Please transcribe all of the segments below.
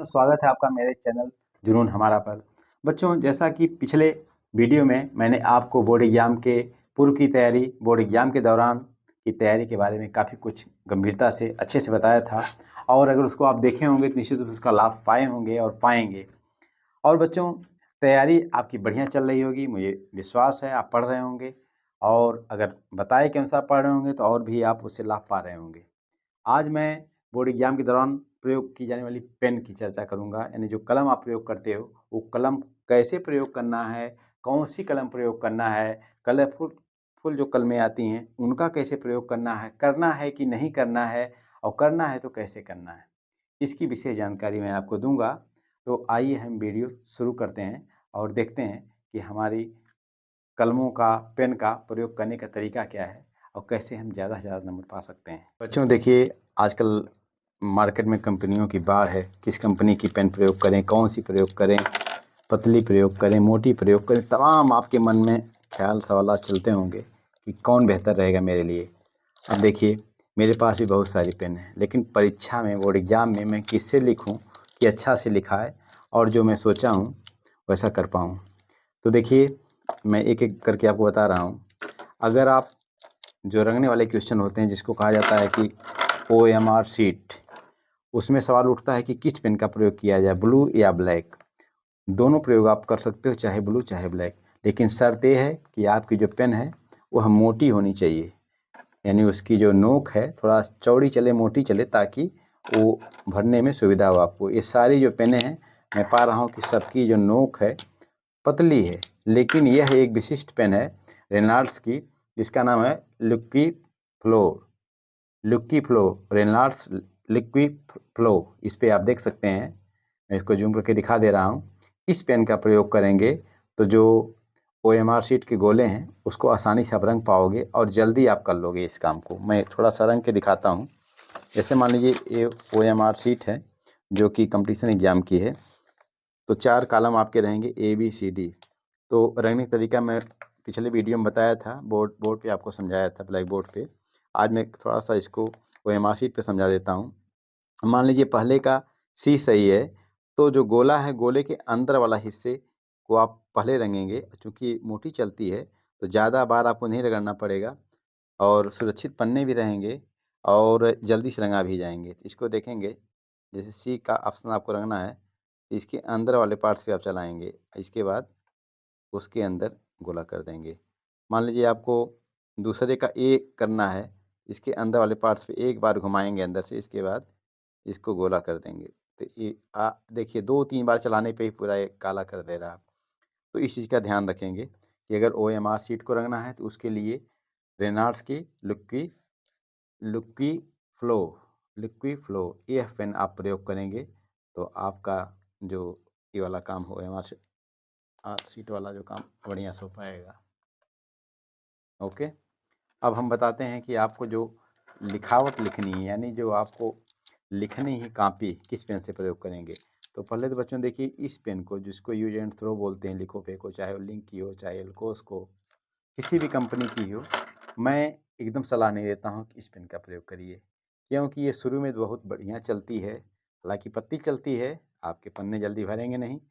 स्वागत है आपका मेरे चैनल जुनून हमारा पर। बच्चों, जैसा कि पिछले वीडियो में मैंने आपको बोर्ड एग्जाम के पूर्व की तैयारी, बोर्ड एग्जाम के दौरान की तैयारी के बारे में काफ़ी कुछ गंभीरता से अच्छे से बताया था और अगर उसको आप देखे होंगे तो निश्चित रूप से उसका लाभ पाए होंगे और पाएंगे। और बच्चों, तैयारी आपकी बढ़िया चल रही होगी, मुझे विश्वास है। आप पढ़ रहे होंगे और अगर बताए के अनुसार पढ़ रहे होंगे तो और भी आप उससे लाभ पा रहे होंगे। आज मैं बोर्ड एग्जाम के दौरान प्रयोग की जाने वाली पेन की चर्चा करूंगा, यानी जो कलम आप प्रयोग करते हो वो कलम कैसे प्रयोग करना है, कौन सी कलम प्रयोग करना है, कलरफुल फुल जो कलमें आती हैं उनका कैसे प्रयोग करना है कि नहीं करना है, और करना है तो कैसे करना है, इसकी विशेष जानकारी मैं आपको दूंगा। तो आइए हम वीडियो शुरू करते हैं और देखते हैं कि हमारी कलमों का, पेन का प्रयोग करने का तरीका क्या है और कैसे हम ज़्यादा से ज़्यादा नंबर पा सकते हैं। बच्चों देखिए, आजकल मार्केट में कंपनियों की बाढ़ है। किस कंपनी की पेन प्रयोग करें, कौन सी प्रयोग करें, पतली प्रयोग करें, मोटी प्रयोग करें, तमाम आपके मन में ख्याल सवाल चलते होंगे कि कौन बेहतर रहेगा मेरे लिए। अब देखिए, मेरे पास भी बहुत सारी पेन है, लेकिन परीक्षा में, बोर्ड एग्जाम में मैं किससे लिखूं कि अच्छा से लिखा है और जो मैं सोचा हूं वैसा कर पाऊं। तो देखिए, मैं एक एक करके आपको बता रहा हूं। अगर आप जो रंगने वाले क्वेश्चन होते हैं, जिसको कहा जाता है कि OMR शीट, उसमें सवाल उठता है कि किस पेन का प्रयोग किया जाए, ब्लू या ब्लैक। दोनों प्रयोग आप कर सकते हो, चाहे ब्लू चाहे ब्लैक, लेकिन शर्त ये है कि आपकी जो पेन है वह मोटी होनी चाहिए, यानी उसकी जो नोक है थोड़ा चौड़ी चले, मोटी चले, ताकि वो भरने में सुविधा हो आपको। ये सारी जो पेनें हैं, मैं पा रहा हूँ कि सबकी जो नोक है पतली है, लेकिन यह एक विशिष्ट पेन है रेनॉल्ड्स की, जिसका नाम है लुक्की फ्लो, रेनॉल्ड्स लिक्वी फ्लो। इस पे आप देख सकते हैं, मैं इसको जूम करके दिखा दे रहा हूँ। इस पेन का प्रयोग करेंगे तो जो OMR शीट के गोले हैं उसको आसानी से आप रंग पाओगे और जल्दी आप कर लोगे इस काम को। मैं थोड़ा सा रंग के दिखाता हूँ। जैसे मान लीजिए ये OMR शीट है जो कि कंपटीशन एग्जाम की है, तो 4 कॉलम आपके रहेंगे ABCD। तो रंगने का तरीका मैं पिछले वीडियो में बताया था, बोर्ड पे आपको समझाया था, ब्लैक बोर्ड पे। आज मैं थोड़ा सा इसको OMR शीट पे समझा देता हूँ। मान लीजिए पहले का C सही है, तो जो गोला है, गोले के अंदर वाला हिस्से को आप पहले रंगेंगे। चूँकि मोटी चलती है तो ज़्यादा बार आपको नहीं रगड़ना पड़ेगा और सुरक्षित पन्ने भी रहेंगे और जल्दी से रंगा भी जाएंगे। तो इसको देखेंगे, जैसे C का ऑप्शन आपको रंगना है, इसके अंदर वाले पार्ट्स पे आप चलाएंगे, इसके बाद उसके अंदर गोला कर देंगे। मान लीजिए आपको दूसरे का A करना है, इसके अंदर वाले पार्ट्स पे एक बार घुमाएंगे अंदर से, इसके बाद इसको गोला कर देंगे। तो ये देखिए 2-3 बार चलाने पे ही पूरा ये काला कर दे रहा है। तो इस चीज़ का ध्यान रखेंगे कि अगर OMR शीट को रंगना है तो उसके लिए रेनॉल्ड्स की लुक्की फ्लो यह पेन आप प्रयोग करेंगे तो आपका जो ये वाला काम हो, OMR शीट वाला जो काम बढ़िया से हो पाएगा। ओके, अब हम बताते हैं कि आपको जो लिखावट लिखनी है, यानी जो आपको लिखनी ही कॉपी, किस पेन से प्रयोग करेंगे। तो पहले तो बच्चों देखिए, इस पेन को, जिसको यूज एंड थ्रो बोलते हैं, लिखो फेंको, चाहे वो लिंक की हो, चाहे एल्कोस को, किसी भी कंपनी की हो, मैं एकदम सलाह नहीं देता हूँ कि इस पेन का प्रयोग करिए, क्योंकि ये शुरू में बहुत बढ़िया चलती है। हालांकि पत्ती चलती है, आपके पन्ने जल्दी भरेंगे नहीं।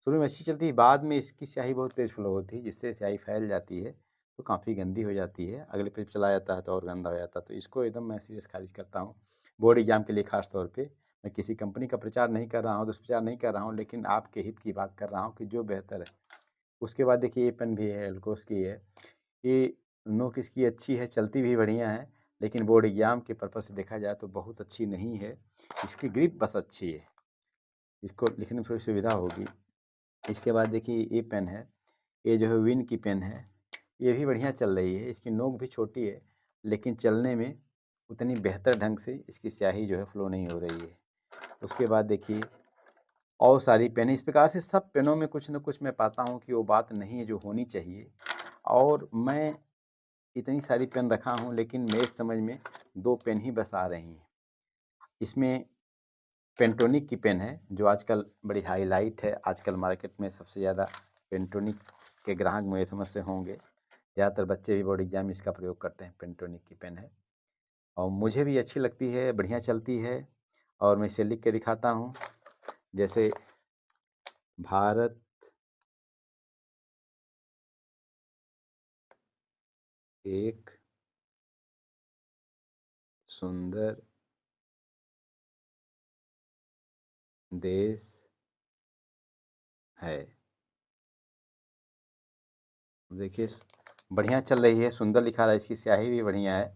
शुरू में अच्छी चलती है, बाद में इसकी स्याही बहुत तेज़ फ्लो होती है, जिससे स्याही फैल जाती है तो काफ़ी गंदी हो जाती है। अगले पेज चला जाता है तो और गंदा हो जाता है। तो इसको एकदम मैं सीरियस खारिज करता हूँ बोर्ड एग्जाम के लिए। खास तौर पे मैं किसी कंपनी का प्रचार नहीं कर रहा हूँ, दुष्प्रचार नहीं कर रहा हूँ, लेकिन आपके हित की बात कर रहा हूँ कि जो बेहतर है। उसके बाद देखिए, ये पेन भी है, एल्कोस की है। ये नोक इसकी अच्छी है, चलती भी बढ़िया है, लेकिन बोर्ड एग्जाम के पर्पज़ से देखा जाए तो बहुत अच्छी नहीं है। इसकी ग्रिप बस अच्छी है, इसको लिखने में थोड़ी सुविधा होगी। इसके बाद देखिए, ये पेन है, ये जो है विन की पेन है, ये भी बढ़िया चल रही है। इसकी नोक भी छोटी है, लेकिन चलने में उतनी बेहतर ढंग से इसकी स्याही जो है फ्लो नहीं हो रही है। उसके बाद देखिए, और सारी पेन इस प्रकार से, सब पेनों में कुछ न कुछ मैं पाता हूँ कि वो बात नहीं है जो होनी चाहिए। और मैं इतनी सारी पेन रखा हूँ, लेकिन मेरे समझ में 2 पेन ही बस आ रही हैं। इसमें पेंटोनिक की पेन है, जो आजकल बड़ी हाईलाइट है। आजकल मार्केट में सबसे ज़्यादा पेंटोनिक के ग्राहक मुझे समझ से होंगे। ज़्यादातर बच्चे भी बोर्ड एग्जाम में इसका प्रयोग करते हैं। पेंटोनिक की पेन है और मुझे भी अच्छी लगती है, बढ़िया चलती है, और मैं इसे लिख के दिखाता हूँ। जैसे भारत एक सुंदर देश है। देखिए बढ़िया चल रही है, सुंदर लिखा रहा है, इसकी स्याही भी बढ़िया है।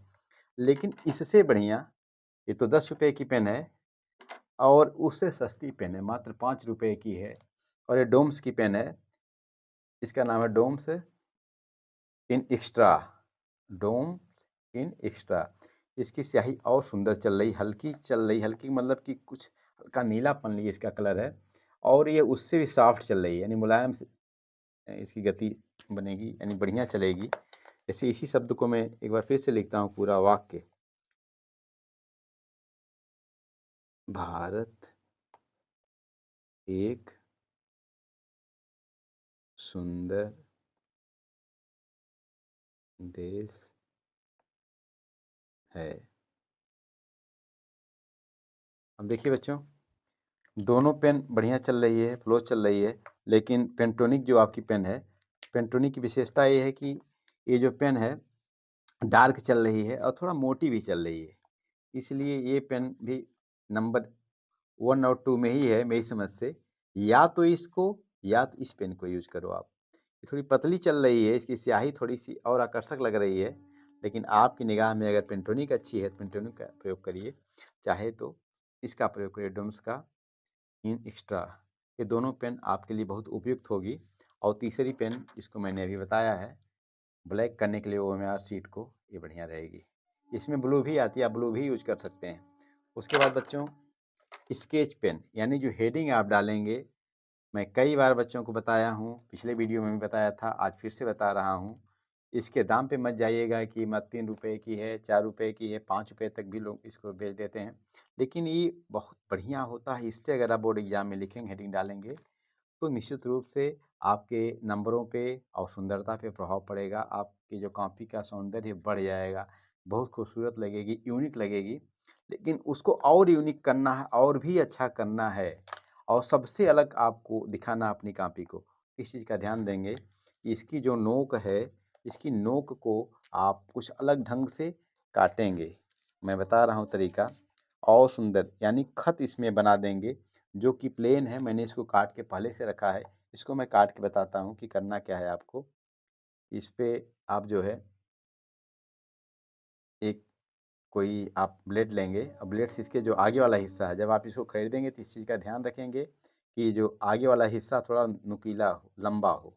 लेकिन इससे बढ़िया, ये तो 10 रुपये की पेन है और उससे सस्ती पेन है, मात्र 5 रुपये की है और ये डोम्स की पेन है। इसका नाम है डोम्स इन एक्स्ट्रा, डोम इन एक्स्ट्रा। इसकी स्याही और सुंदर चल रही, हल्की चल रही, हल्की मतलब कि कुछ हल्का नीलापन लिए इसका कलर है और ये उससे भी सॉफ्ट चल रही है, यानी मुलायम से इसकी गति बनेगी, यानी बढ़िया चलेगी। जैसे इसी शब्द को मैं एक बार फिर से लिखता हूँ पूरा वाक्य, भारत एक सुंदर देश है। अब देखिए बच्चों, दोनों पेन बढ़िया चल रही है, फ्लो चल रही है, लेकिन पेंटोनिक जो आपकी पेन है, पेंटोनिक की विशेषता ये है कि ये जो पेन है डार्क चल रही है और थोड़ा मोटी भी चल रही है, इसलिए ये पेन भी नंबर 1 और 2 में ही है मेरी समझ से। या तो इसको या तो इस पेन को यूज करो आप। ये थोड़ी पतली चल रही है, इसकी स्याही थोड़ी सी और आकर्षक लग रही है, लेकिन आपकी निगाह में अगर पेंटोनिक अच्छी है तो पेंटोनिक का प्रयोग करिए, चाहे तो इसका प्रयोग करिए, डोम्स का इन एक्स्ट्रा। ये दोनों पेन आपके लिए बहुत उपयुक्त होगी। और तीसरी पेन जिसको मैंने अभी बताया है ब्लैक करने के लिए OMR शीट को, ये बढ़िया रहेगी। इसमें ब्लू भी आती है, आप ब्लू भी यूज कर सकते हैं। उसके बाद बच्चों स्केच पेन, यानी जो हेडिंग आप डालेंगे, मैं कई बार बच्चों को बताया हूँ, पिछले वीडियो में भी बताया था, आज फिर से बता रहा हूँ। इसके दाम पे मत जाइएगा, कीमत 3 रुपये की है, 4 रुपये की है, 5 रुपये तक भी लोग इसको बेच देते हैं, लेकिन ये बहुत बढ़िया होता है। इससे अगर आप बोर्ड एग्जाम में लिखेंगे, हेडिंग डालेंगे, तो निश्चित रूप से आपके नंबरों पे और सुंदरता पे प्रभाव पड़ेगा। आपकी जो कॉपी का सौंदर्य बढ़ जाएगा, बहुत खूबसूरत लगेगी, यूनिक लगेगी। लेकिन उसको और यूनिक करना है, और भी अच्छा करना है और सबसे अलग आपको दिखाना अपनी कॉपी को। इस चीज़ का ध्यान देंगे कि इसकी जो नोक है, इसकी नोक को आप कुछ अलग ढंग से काटेंगे। मैं बता रहा हूँ तरीका, और सुंदर यानी खत इसमें बना देंगे। जो कि प्लेन है, मैंने इसको काट के पहले से रखा है, इसको मैं काट के बताता हूँ कि करना क्या है आपको। इस पे आप जो है एक कोई आप ब्लेड लेंगे और ब्लेड से इसके जो आगे वाला हिस्सा है, जब आप इसको खरीदेंगे तो इस चीज़ का ध्यान रखेंगे कि जो आगे वाला हिस्सा थोड़ा नुकीला हो, लंबा हो,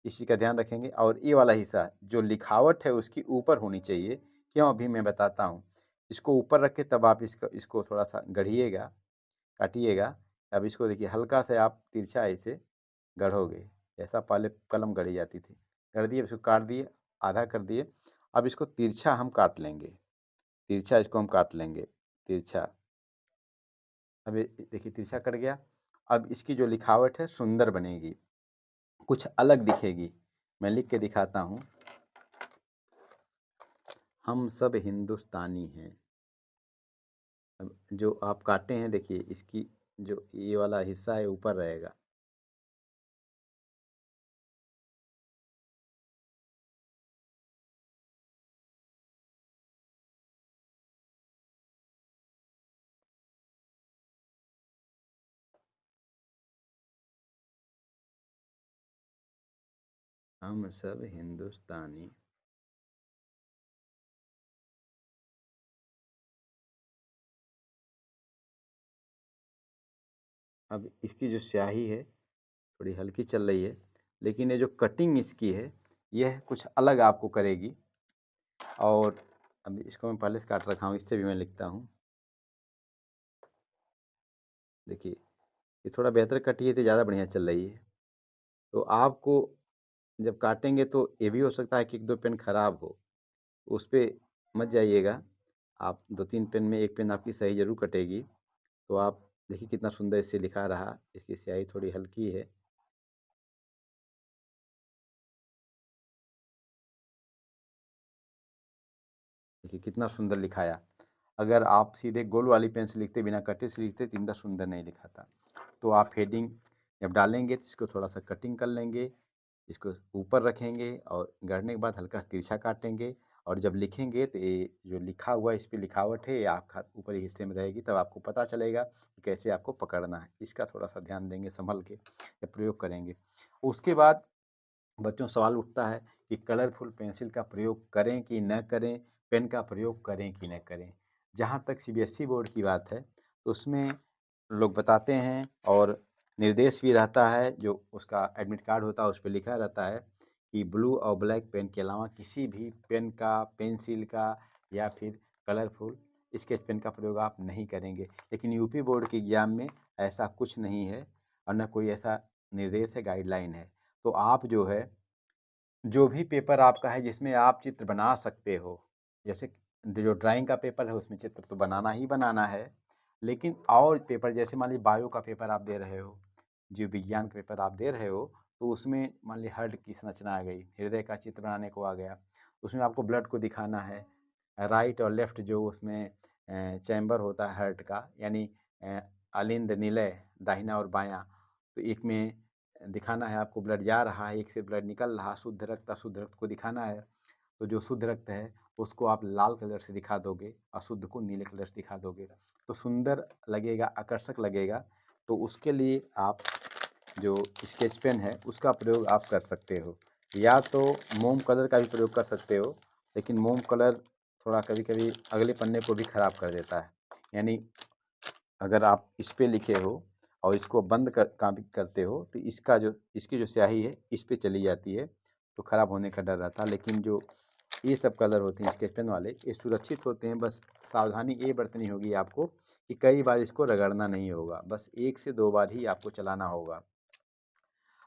इस चीज़ का ध्यान रखेंगे। और ये वाला हिस्सा जो लिखावट है उसकी ऊपर होनी चाहिए। क्यों, अभी मैं बताता हूँ। इसको ऊपर रख के तब आप इसको थोड़ा सा गढ़िएगा, काटिएगा। अब इसको देखिए, हल्का से आप तिरछा इसे गढ़ोगे, जैसा पहले कलम गढ़ी जाती थी, गढ़ दिए, इसको काट दिए, आधा कर दिए। अब इसको तिरछा हम काट लेंगे, तिरछा इसको हम काट लेंगे, तिरछा। अब ये देखिए तिरछा कट गया। अब इसकी जो लिखावट है सुंदर बनेगी, कुछ अलग दिखेगी। मैं लिख के दिखाता हूँ, हम सब हिंदुस्तानी हैं। अब जो आप काटे हैं देखिए, इसकी जो ये वाला हिस्सा है ऊपर रहेगा। हम सब हिंदुस्तानी। अब इसकी जो स्याही है थोड़ी हल्की चल रही है, लेकिन ये जो कटिंग इसकी है यह कुछ अलग आपको करेगी। और अब इसको मैं पहले से काट रखा हूँ, इससे भी मैं लिखता हूँ। देखिए ये थोड़ा बेहतर कटी है तो ज़्यादा बढ़िया चल रही है। तो आपको जब काटेंगे तो ये भी हो सकता है कि 1-2 पेन खराब हो, उस पे मत जाइएगा। आप 2-3 पेन में 1 पेन आपकी सही ज़रूर कटेगी। तो आप देखिए कितना सुंदर इससे लिखा रहा, इसकी स्याही थोड़ी हल्की है। देखिए कितना सुंदर लिखाया। अगर आप सीधे गोल वाली पेन से लिखते, बिना कटे से लिखते तो इतना सुंदर नहीं लिखाता। तो आप हेडिंग जब डालेंगे तो इसको थोड़ा सा कटिंग कर लेंगे, इसको ऊपर रखेंगे और गढ़ने के बाद हल्का तिरछा काटेंगे और जब लिखेंगे तो ये जो लिखा हुआ है इस पे लिखावट है ये आपका ऊपरी हिस्से में रहेगी, तब आपको पता चलेगा कि कैसे आपको पकड़ना है। इसका थोड़ा सा ध्यान देंगे संभल के जब प्रयोग करेंगे। उसके बाद बच्चों सवाल उठता है कि कलरफुल पेंसिल का प्रयोग करें कि न करें, पेन का प्रयोग करें कि न करें। जहाँ तक सीबीएसई बोर्ड की बात है तो उसमें लोग बताते हैं और निर्देश भी रहता है, जो उसका एडमिट कार्ड होता है उस पे लिखा रहता है कि ब्लू और ब्लैक पेन के अलावा किसी भी पेन का, पेंसिल का या फिर कलरफुल स्केच पेन का प्रयोग आप नहीं करेंगे। लेकिन यूपी बोर्ड के एग्जाम में ऐसा कुछ नहीं है और न कोई ऐसा निर्देश है, गाइडलाइन है। तो आप जो है, जो भी पेपर आपका है जिसमें आप चित्र बना सकते हो, जैसे जो ड्राइंग का पेपर है उसमें चित्र तो बनाना ही बनाना है, लेकिन और पेपर जैसे मान लीजिए बायो का पेपर आप दे रहे हो, जीव विज्ञान का पेपर आप दे रहे हो, तो उसमें मान लीजिए हार्ट की संरचना आ गई, हृदय का चित्र बनाने को आ गया, उसमें आपको ब्लड को दिखाना है, राइट और लेफ्ट जो उसमें चैम्बर होता है हार्ट का, यानी अलिंद निलय, दाहिना और बायां, तो एक में दिखाना है आपको ब्लड जा रहा है, एक से ब्लड निकल रहा, शुद्ध रक्त अशुद्ध रक्त को दिखाना है। तो जो शुद्ध रक्त है उसको आप लाल कलर से दिखा दोगे, अशुद्ध को नीले कलर से दिखा दोगे, तो सुंदर लगेगा, आकर्षक लगेगा। तो उसके लिए आप जो स्केच पेन है उसका प्रयोग आप कर सकते हो, या तो मोम कलर का भी प्रयोग कर सकते हो, लेकिन मोम कलर थोड़ा कभी कभी अगले पन्ने को भी ख़राब कर देता है। यानी अगर आप इस पे लिखे हो और इसको बंद कर कॉपी करते हो तो इसकी जो स्याही है इस पे चली जाती है, तो ख़राब होने का डर रहता है। लेकिन जो ये सब कलर होते हैं स्केच पेन वाले, ये सुरक्षित होते हैं। बस सावधानी ये बरतनी होगी आपको कि कई बार इसको रगड़ना नहीं होगा, बस 1 से 2 बार ही आपको चलाना होगा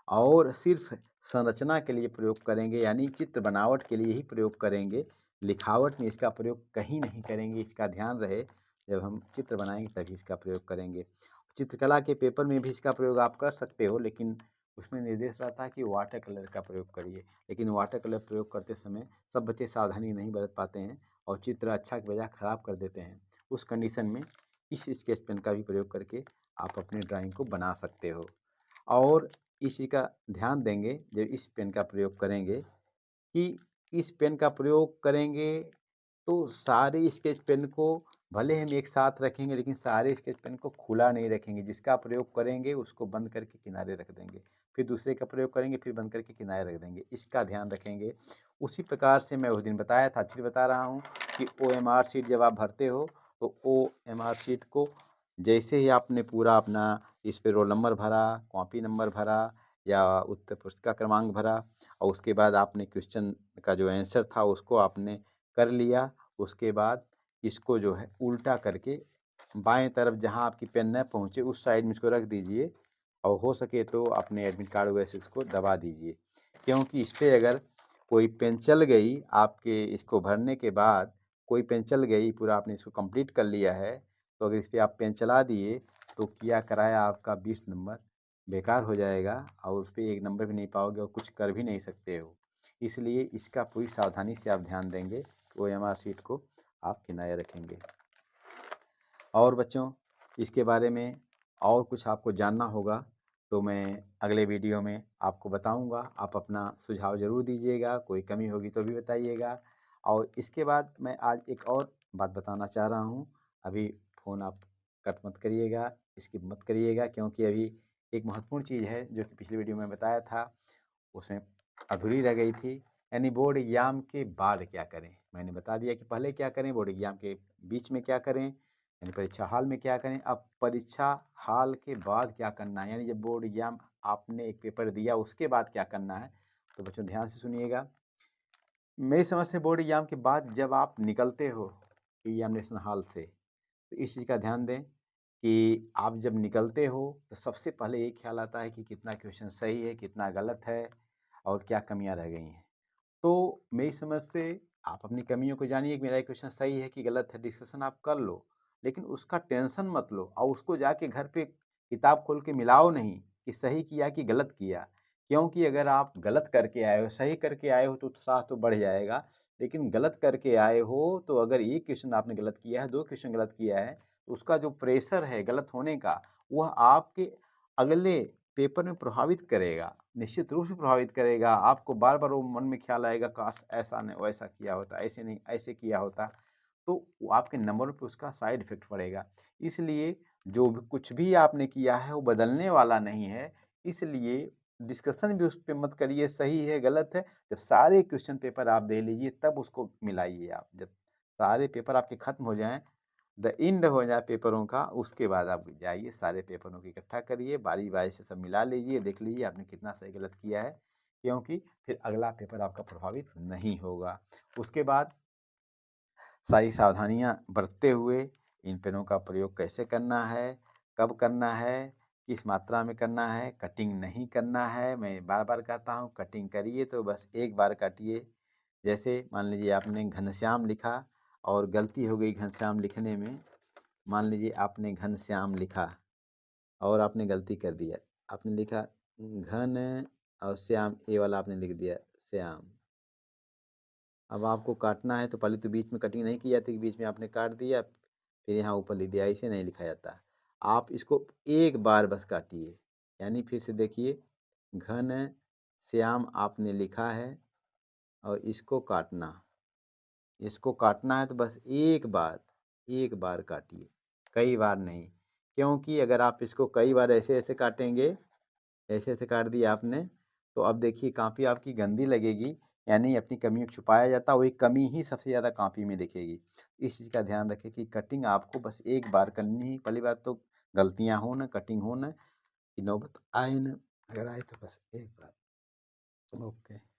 और सिर्फ संरचना के लिए प्रयोग करेंगे, यानी चित्र बनावट के लिए ही प्रयोग करेंगे। लिखावट में इसका प्रयोग कहीं नहीं करेंगे, इसका ध्यान रहे। जब हम चित्र बनाएंगे तभी इसका प्रयोग करेंगे। चित्रकला के पेपर में भी इसका प्रयोग आप कर सकते हो, लेकिन उसमें निर्देश रहता है कि वाटर कलर का प्रयोग करिए। लेकिन वाटर कलर प्रयोग करते समय सब बच्चे सावधानी नहीं बरत पाते हैं और चित्र अच्छा के बजाय ख़राब कर देते हैं। उस कंडीशन में इस स्केच पेन का भी प्रयोग करके आप अपनी ड्राइंग को बना सकते हो। और इसी का ध्यान देंगे जब इस पेन का प्रयोग करेंगे कि इस पेन का प्रयोग करेंगे तो सारे स्केच पेन को भले हम एक साथ रखेंगे, लेकिन सारे स्केच पेन को खुला नहीं रखेंगे। जिसका प्रयोग करेंगे उसको बंद करके किनारे रख देंगे, फिर दूसरे का प्रयोग करेंगे, फिर बंद करके किनारे रख देंगे। इसका ध्यान रखेंगे। उसी प्रकार से मैं उस दिन बताया था, फिर बता रहा हूँ कि OMR शीट जब आप भरते हो तो OMR शीट को जैसे ही आपने पूरा अपना इस पे रोल नंबर भरा, कॉपी नंबर भरा या उत्तर पुस्तिका क्रमांक भरा और उसके बाद आपने क्वेश्चन का जो आंसर था उसको आपने कर लिया, उसके बाद इसको जो है उल्टा करके बाएं तरफ जहां आपकी पेन न पहुंचे उस साइड में इसको रख दीजिए और हो सके तो अपने एडमिट कार्ड वैसे उसको दबा दीजिए। क्योंकि इस पे अगर कोई पेन चल गई आपके इसको भरने के बाद, कोई पेन चल गई, पूरा आपने इसको कंप्लीट कर लिया है, तो अगर इस पे आप पेन चला दिए तो किया कराया आपका 20 नंबर बेकार हो जाएगा और उस पे 1 नंबर भी नहीं पाओगे और कुछ कर भी नहीं सकते हो। इसलिए इसका पूरी सावधानी से आप ध्यान देंगे, OMR शीट को आप किनारे रखेंगे। और बच्चों इसके बारे में और कुछ आपको जानना होगा तो मैं अगले वीडियो में आपको बताऊंगा। आप अपना सुझाव ज़रूर दीजिएगा, कोई कमी होगी तो भी बताइएगा। और इसके बाद मैं आज एक और बात बताना चाह रहा हूँ। अभी फ़ोन आप कट मत करिएगा, स्किप मत करिएगा, क्योंकि अभी एक महत्वपूर्ण चीज़ है जो कि पिछली वीडियो में बताया था, उसमें अधूरी रह गई थी। यानी बोर्ड एग्ज़ाम के बाद क्या करें। मैंने बता दिया कि पहले क्या करें, बोर्ड एग्ज़ाम के बीच में क्या करें, यानी परीक्षा हॉल में क्या करें। अब परीक्षा हॉल के बाद क्या करना है, यानी जब बोर्ड एग्ज़ाम आपने एक पेपर दिया उसके बाद क्या करना है। तो बच्चों ध्यान से सुनिएगा। मेरी समझ से बोर्ड एग्ज़ाम के बाद जब आप निकलते हो एग्जामिनेशन हॉल से, तो इस चीज़ का ध्यान दें कि आप जब निकलते हो तो सबसे पहले ये ख्याल आता है कि कितना क्वेश्चन सही है, कितना गलत है और क्या कमियां रह गई हैं। तो मेरी समझ से आप अपनी कमियों को जानिए कि मेरा ये क्वेश्चन सही है कि गलत है, डिस्कशन आप कर लो, लेकिन उसका टेंशन मत लो और उसको जाके घर पे किताब खोल के मिलाओ नहीं कि सही किया कि गलत किया। क्योंकि अगर आप गलत करके आए हो, सही करके आए हो तो उत्साह तो बढ़ जाएगा, लेकिन गलत करके आए हो तो अगर एक क्वेश्चन आपने गलत किया है, 2 क्वेश्चन गलत किया है, तो उसका जो प्रेशर है गलत होने का, वह आपके अगले पेपर में प्रभावित करेगा, निश्चित रूप से प्रभावित करेगा। आपको बार-बार वो मन में ख़्याल आएगा, काश ऐसा नहीं वैसा किया होता, ऐसे नहीं ऐसे किया होता। तो वो आपके नंबरों पे उसका साइड इफ़ेक्ट पड़ेगा। इसलिए जो भी कुछ भी आपने किया है वो बदलने वाला नहीं है। इसलिए डिस्कशन भी उस पे मत करिए, सही है, गलत है। जब सारे क्वेश्चन पेपर आप दे लीजिए तब उसको मिलाइए आप। जब सारे पेपर आपके खत्म हो जाएँ, द एंड हो जाए पेपरों का, उसके बाद आप जाइए सारे पेपरों को इकट्ठा करिए, बारी-बारी से सब मिला लीजिए, देख लीजिए आपने कितना सही गलत किया है। क्योंकि फिर अगला पेपर आपका प्रभावित नहीं होगा। उसके बाद सारी सावधानियाँ बरतते हुए इन पेनों का प्रयोग कैसे करना है, कब करना है, किस मात्रा में करना है, कटिंग नहीं करना है। मैं बार-बार कहता हूँ कटिंग करिए तो बस एक बार काटिए। जैसे मान लीजिए आपने घनश्याम लिखा और गलती हो गई घनश्याम लिखने में, मान लीजिए आपने घनश्याम लिखा और आपने गलती कर दिया। आपने लिखा घन और श्याम, ये वाला आपने लिख दिया श्याम। अब आपको काटना है तो पहले तो बीच में कटिंग नहीं की जाती, बीच में आपने काट दिया, फिर यहाँ ऊपर लिख दिया, ऐसे नहीं लिखा जाता। आप इसको एक बार बस काटिए, यानी फिर से देखिए घन श्याम आपने लिखा है और इसको काटना है तो बस एक बार काटिए, कई बार नहीं। क्योंकि अगर आप इसको कई बार ऐसे-ऐसे काटेंगे, ऐसे-ऐसे काट दिया आपने, तो अब देखिए कॉपी आपकी गंदी लगेगी, यानी अपनी कमियों को छुपाया जाता है, वही कमी ही सबसे ज़्यादा कॉपी में दिखेगी। इस चीज़ का ध्यान रखें कि कटिंग आपको बस एक बार करनी ही, पहली बात तो गलतियाँ हो ना, कटिंग हो ना, कि नौबत आए ना, अगर आए तो बस एक बार। ओके।